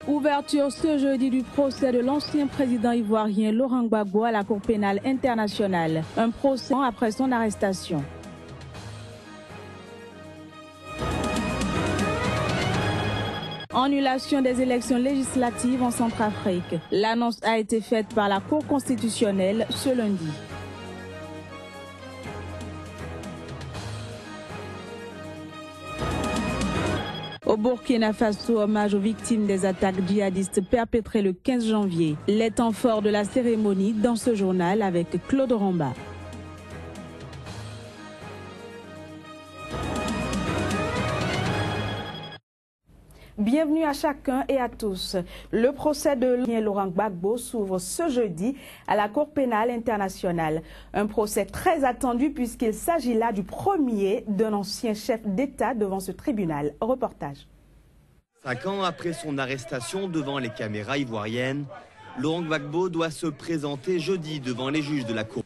Ouverture ce jeudi du procès de l'ancien président ivoirien Laurent Gbagbo à la Cour pénale internationale. Un procès après son arrestation. Annulation des élections législatives en Centrafrique. L'annonce a été faite par la Cour constitutionnelle ce lundi. Au Burkina Faso, hommage aux victimes des attaques djihadistes perpétrées le 15 janvier. Les temps forts de la cérémonie dans ce journal avec Claude Ramba. Bienvenue à chacun et à tous. Le procès de Laurent Gbagbo s'ouvre ce jeudi à la Cour pénale internationale. Un procès très attendu puisqu'il s'agit là du premier d'un ancien chef d'État devant ce tribunal. Reportage. 5 ans après son arrestation devant les caméras ivoiriennes, Laurent Gbagbo doit se présenter jeudi devant les juges de la Cour.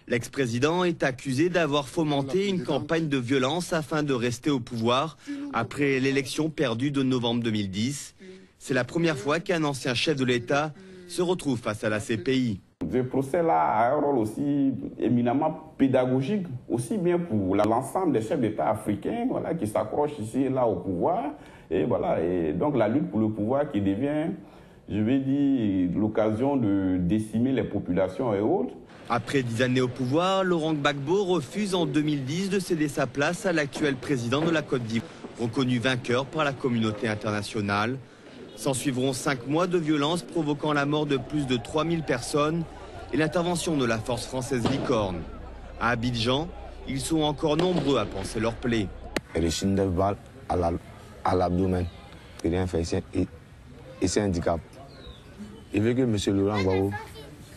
L'ex-président est accusé d'avoir fomenté une campagne de violence afin de rester au pouvoir après l'élection perdue de novembre 2010. C'est la première fois qu'un ancien chef de l'État se retrouve face à la CPI. Ce procès-là a un rôle aussi éminemment pédagogique, aussi bien pour l'ensemble des chefs d'État africains qui s'accrochent ici et là au pouvoir. Et donc la lutte pour le pouvoir qui devient, je vais dire, l'occasion de décimer les populations et autres. Après 10 années au pouvoir, Laurent Gbagbo refuse en 2010 de céder sa place à l'actuel président de la Côte d'Ivoire, reconnu vainqueur par la communauté internationale. S'en suivront 5 mois de violence provoquant la mort de plus de 3000 personnes et l'intervention de la force française Licorne. À Abidjan, ils sont encore nombreux à panser leur plaie. Elle est 9 balles à l'abdomen. Rien fait et c'est un handicap. Il veut que M. Laurent Gbagbo,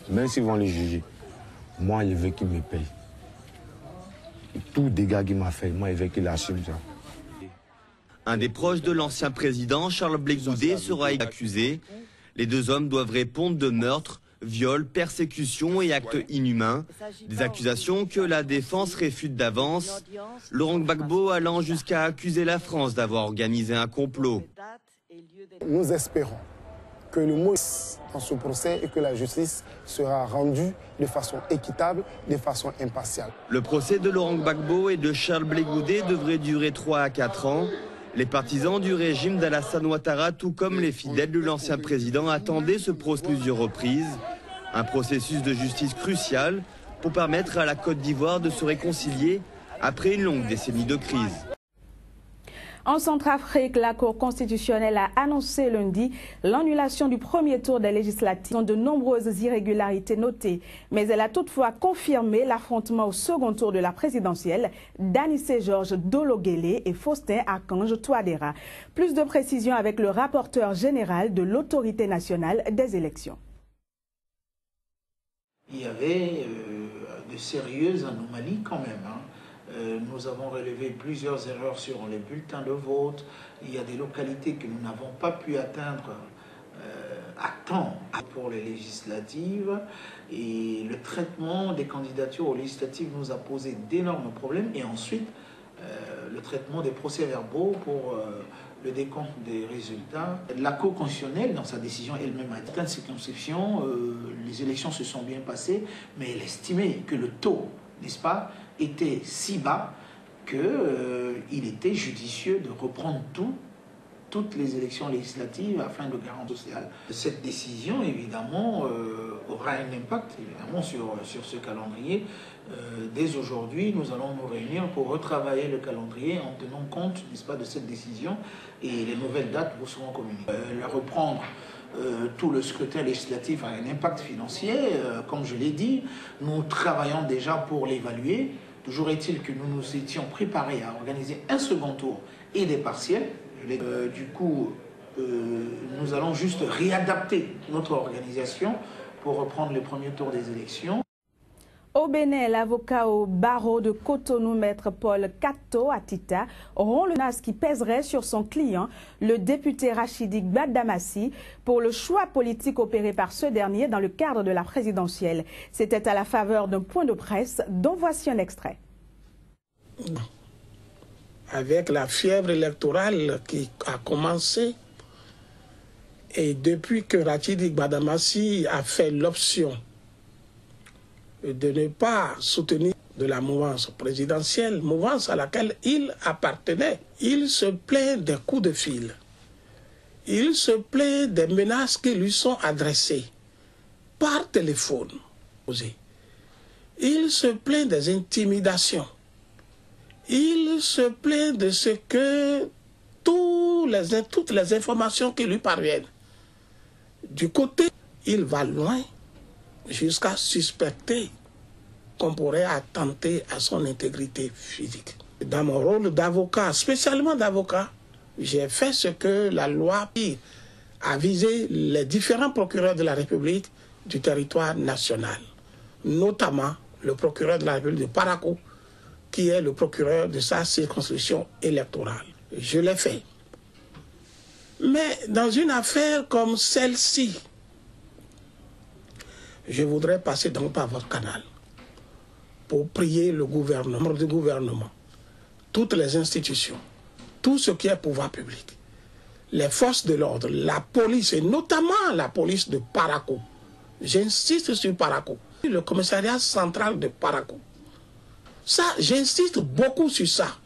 même s'ils vont les juger, moi, il veut qu'il me paye. Tout dégât qu'il m'a fait, moi, il veut qu'il assume ça. Un des proches de l'ancien président, Charles Blé Goudé, sera accusé. Les deux hommes doivent répondre de meurtre, viol, persécution et actes inhumains. Des accusations que la défense réfute d'avance. Laurent Gbagbo allant jusqu'à accuser la France d'avoir organisé un complot. Nous espérons que le mot dans ce procès et que la justice sera rendue de façon équitable, de façon impartiale. Le procès de Laurent Gbagbo et de Charles Blé Goudé devrait durer 3 à 4 ans. Les partisans du régime d'Alassane Ouattara, tout comme les fidèles de l'ancien président, attendaient ce procès plusieurs reprises. Un processus de justice crucial pour permettre à la Côte d'Ivoire de se réconcilier après une longue décennie de crise. En Centrafrique, la Cour constitutionnelle a annoncé lundi l'annulation du premier tour des législatives. De nombreuses irrégularités notées, mais elle a toutefois confirmé l'affrontement au second tour de la présidentielle d'Anissé Georges Dologuélé et Faustin Archange Touadéra. Plus de précisions avec le rapporteur général de l'Autorité nationale des élections. Il y avait de sérieuses anomalies quand même. Nous avons relevé plusieurs erreurs sur les bulletins de vote. Il y a des localités que nous n'avons pas pu atteindre à temps pour les législatives. Et le traitement des candidatures aux législatives nous a posé d'énormes problèmes. Et ensuite, le traitement des procès-verbaux pour le décompte des résultats. La Cour constitutionnelle, dans sa décision elle-même, a dit qu'en circonscription, les élections se sont bien passées, mais elle estimait que le taux, n'est-ce pas, était si bas qu'il était judicieux de reprendre toutes les élections législatives afin de garantir social. Cette décision, évidemment, aura un impact évidemment, sur ce calendrier. Dès aujourd'hui, nous allons nous réunir pour retravailler le calendrier en tenant compte, n'est-ce pas, de cette décision et les nouvelles dates vous seront communiquées. Reprendre tout le scrutin législatif a un impact financier, comme je l'ai dit. Nous travaillons déjà pour l'évaluer. Toujours est-il que nous nous étions préparés à organiser un second tour et des partiels. Du coup, nous allons juste réadapter notre organisation pour reprendre le premier tour des élections. Au Bénin, l'avocat au barreau de Cotonou, maître Paul Kato Atita, rompt le menace qui pèserait sur son client, le député Rachidi Gbadamassi, pour le choix politique opéré par ce dernier dans le cadre de la présidentielle. C'était à la faveur d'un point de presse dont voici un extrait. Avec la fièvre électorale qui a commencé, Et depuis que Rachidi Gbadamassi a fait l'option de ne pas soutenir de la mouvance présidentielle, mouvance à laquelle il appartenait, il se plaint des coups de fil. Il se plaint des menaces qui lui sont adressées par téléphone. Il se plaint des intimidations. Il se plaint de ce que toutes les informations qui lui parviennent. Du côté, il va loin jusqu'à suspecter qu'on pourrait attenter à son intégrité physique. Dans mon rôle d'avocat, spécialement d'avocat, j'ai fait ce que la loi a visé les différents procureurs de la République du territoire national, notamment le procureur de la République de Parakou, qui est le procureur de sa circonscription électorale. Je l'ai fait. Mais dans une affaire comme celle-ci, je voudrais passer donc par votre canal pour prier le gouvernement, toutes les institutions, tout ce qui est pouvoir public, les forces de l'ordre, la police et notamment la police de Parakou. J'insiste sur Parakou, le commissariat central de Parakou. Ça, j'insiste beaucoup sur ça.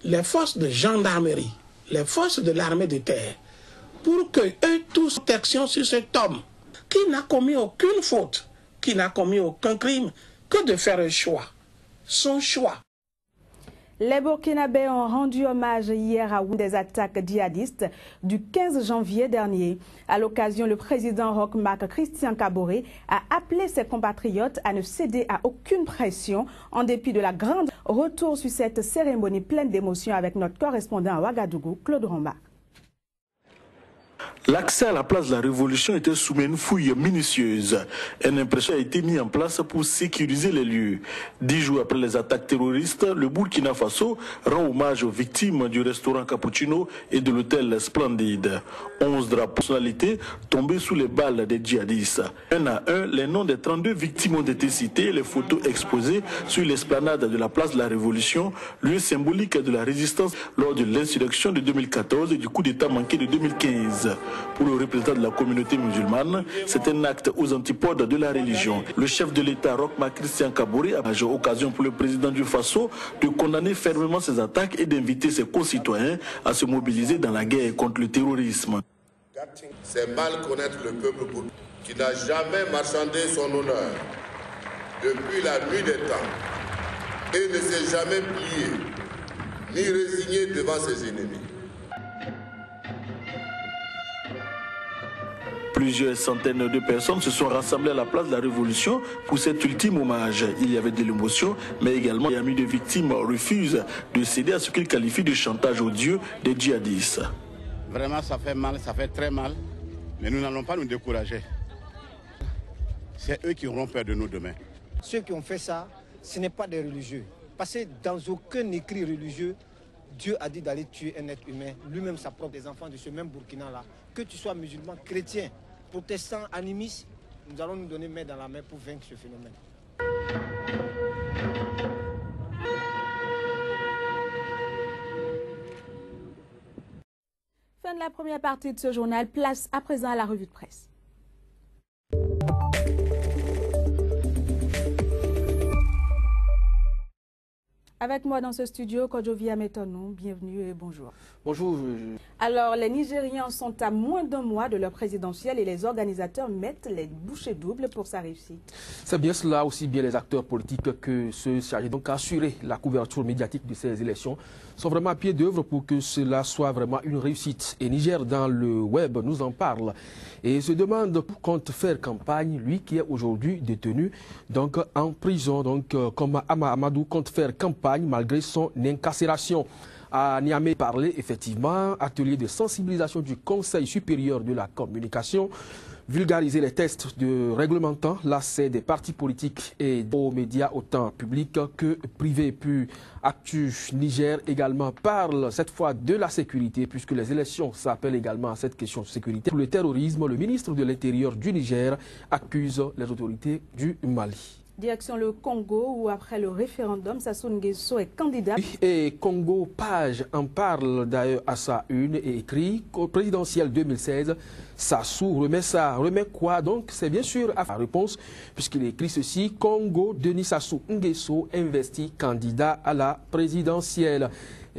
Les forces de gendarmerie, les forces de l'armée de terre, pour que eux tous soient protection sur cet homme qui n'a commis aucune faute, qui n'a commis aucun crime, que de faire un choix, son choix. Les Burkinabés ont rendu hommage hier à des attaques djihadistes du 15 janvier dernier. À l'occasion, le président Roch-Marc Christian Kaboré a appelé ses compatriotes à ne céder à aucune pression en dépit de la grande retour sur cette cérémonie pleine d'émotions avec notre correspondant à Ouagadougou, Claude Romba. L'accès à la place de la Révolution était soumis à une fouille minutieuse. Un impression a été mis en place pour sécuriser les lieux. 10 jours après les attaques terroristes, le Burkina Faso rend hommage aux victimes du restaurant Cappuccino et de l'hôtel Splendide. 11 drapeaux de personnalités tombés sous les balles des djihadistes. Un à un, les noms des 32 victimes ont été cités, les photos exposées sur l'esplanade de la place de la Révolution, lieu symbolique de la résistance lors de l'insurrection de 2014 et du coup d'État manqué de 2015. Pour le représentant de la communauté musulmane, c'est un acte aux antipodes de la religion. Le chef de l'État, Roch-Marc Christian Kaboré, a eu occasion pour le président du Faso de condamner fermement ces attaques et d'inviter ses concitoyens à se mobiliser dans la guerre contre le terrorisme. C'est mal connaître le peuple qui n'a jamais marchandé son honneur depuis la nuit des temps et ne s'est jamais plié ni résigné devant ses ennemis. Plusieurs centaines de personnes se sont rassemblées à la place de la Révolution pour cet ultime hommage. Il y avait de l'émotion, mais également les amis de victimes refusent de céder à ce qu'ils qualifient de chantage odieux des djihadistes. Vraiment, ça fait mal, ça fait très mal, mais nous n'allons pas nous décourager. C'est eux qui auront peur de nous demain. Ceux qui ont fait ça, ce n'est pas des religieux. Parce que dans aucun écrit religieux, Dieu a dit d'aller tuer un être humain, lui-même sa propre, des enfants de ce même Burkina-là. Que tu sois musulman, chrétien, protestant, animiste, nous allons nous donner main dans la main pour vaincre ce phénomène. Fin de la première partie de ce journal, place à présent à la revue de presse. Avec moi dans ce studio, Kodjovia Metonou, bienvenue et bonjour. Bonjour. Alors, les Nigérians sont à moins d'un mois de leur présidentielle et les organisateurs mettent les bouchées doubles pour sa réussite. C'est bien cela, aussi bien les acteurs politiques que ceux chargés donc assurer la couverture médiatique de ces élections sont vraiment à pied d'œuvre pour que cela soit vraiment une réussite. Et Niger dans le web nous en parle et se demande pour compte faire campagne, lui qui est aujourd'hui détenu donc en prison, donc comme Amadou compte faire campagne malgré son incarcération. À Niamey, parler effectivement, atelier de sensibilisation du Conseil supérieur de la communication, vulgariser les textes de réglementant l'accès des partis politiques et aux médias autant publics que privés. Puis Actu Niger également parle cette fois de la sécurité puisque les élections s'appellent également à cette question de sécurité. Pour le terrorisme, le ministre de l'Intérieur du Niger accuse les autorités du Mali. Direction le Congo où après le référendum, Sassou Nguesso est candidat. Et Congo Page en parle d'ailleurs à sa une et écrit qu'au présidentiel 2016, Sassou remet quoi donc? C'est bien sûr à la réponse puisqu'il écrit ceci: Congo, Denis Sassou Nguesso investi candidat à la présidentielle.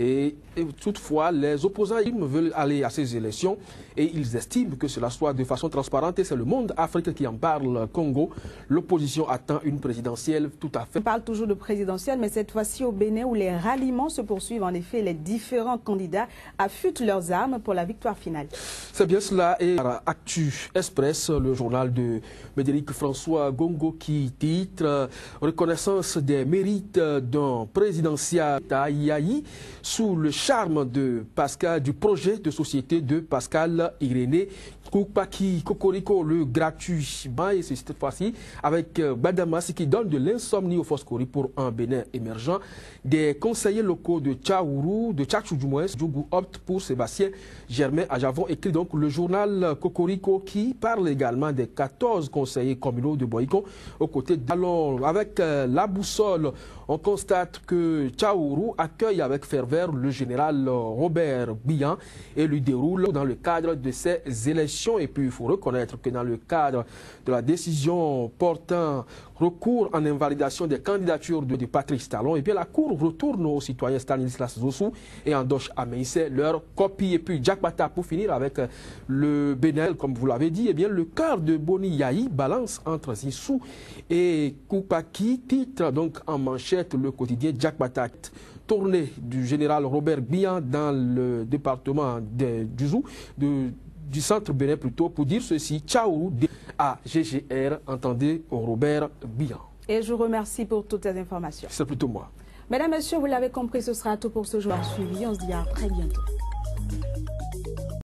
Et toutefois, les opposants veulent aller à ces élections et ils estiment que cela soit de façon transparente. Et c'est le Monde Afrique qui en parle. Congo, l'opposition attend une présidentielle tout à fait. On parle toujours de présidentielle, mais cette fois-ci au Bénin où les ralliements se poursuivent. En effet, les différents candidats affûtent leurs armes pour la victoire finale. C'est bien cela. Et Actu Express, le journal de Médéric François Gongo qui titre « Reconnaissance des mérites d'un présidentiel Yayi » sous le charme de Pascal, du projet de société de Pascal Irénée Koupaki Kokoriko, le gratuit. Et c'est cette fois-ci avec Badamassi qui donne de l'insomnie au Foscori pour un Bénin émergent. Des conseillers locaux de Tchaourou, de Tchatchou du moins, Djougou opte pour Sébastien Germain Ajavon, écrit donc le journal Kokoriko qui parle également des 14 conseillers communaux de Boïko aux côtés d'Alon. Avec la boussole, on constate que Tchaourou accueille avec ferveur le général Robert Bihan et lui déroule dans le cadre de ces élections. Et puis il faut reconnaître que dans le cadre de la décision portant recours en invalidation des candidatures de Patrice Talon, et bien la Cour retourne aux citoyens Stanislas Zossou et Andoche Ameïse leur copie. Et puis Jack Bata pour finir avec le Bénin, comme vous l'avez dit, et bien le cœur de Boni Yayi balance entre Zissou et Koupaki, titre donc en manchette le quotidien Jack Bata. Tournée du général Robert Bihan dans le département du centre Bénin plutôt, pour dire ceci: ciao à GGR, entendez Robert Bihan. Et je vous remercie pour toutes ces informations. C'est plutôt moi. Mesdames, Messieurs, vous l'avez compris, ce sera tout pour ce jour suivi. On se dit à très bientôt.